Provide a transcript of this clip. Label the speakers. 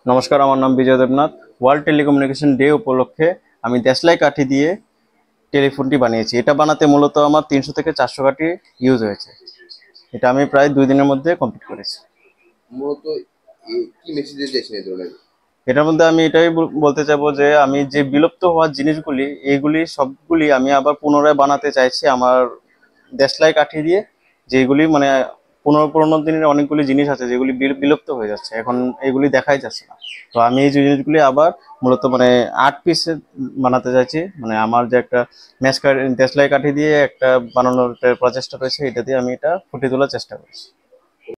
Speaker 1: নমস্কার, আমার নাম বিজয় দেবনাথ। ওয়ার্ল্ড টেলিকমিউনিকেশন ডে উপলক্ষে আমি দেশলাই কাঠি দিয়ে টেলিফোনটি বানিয়েছি। এটা বানাতে মূলত আমার 300 থেকে 400 কাঠি ইউজ হয়েছে। এটা আমি প্রায় 2 দিনের মধ্যে কমপ্লিট করেছি।
Speaker 2: মূলত কি মেসেজ দিতে চাইছেন এই ধরনের?
Speaker 1: এটার মধ্যে আমি এটাই বলতে চাইবো যে আমি যে বিলুপ্ত হওয়ার জিনিসগুলি, এইগুলি সবগুলি আমি আবার পুনরায় বানাতে চাইছি আমার দেশলাই কাঠি দিয়ে। যেগুলি মানে পুরোনো দিনের অনেকগুলি জিনিস আছে যেগুলি বিলুপ্ত হয়ে যাচ্ছে, এখন এগুলি দেখাই যাচ্ছে না। তো আমি এই জিনিসগুলি আবার মূলত মানে 8 পিসে বানাতে চাইছি। মানে আমার যে একটা দেশলাই কাঠি দিয়ে একটা বানানোর একটা প্রচেষ্টা রয়েছে, এটা দিয়ে আমি এটা ফুটিয়ে তোলার চেষ্টা করছি।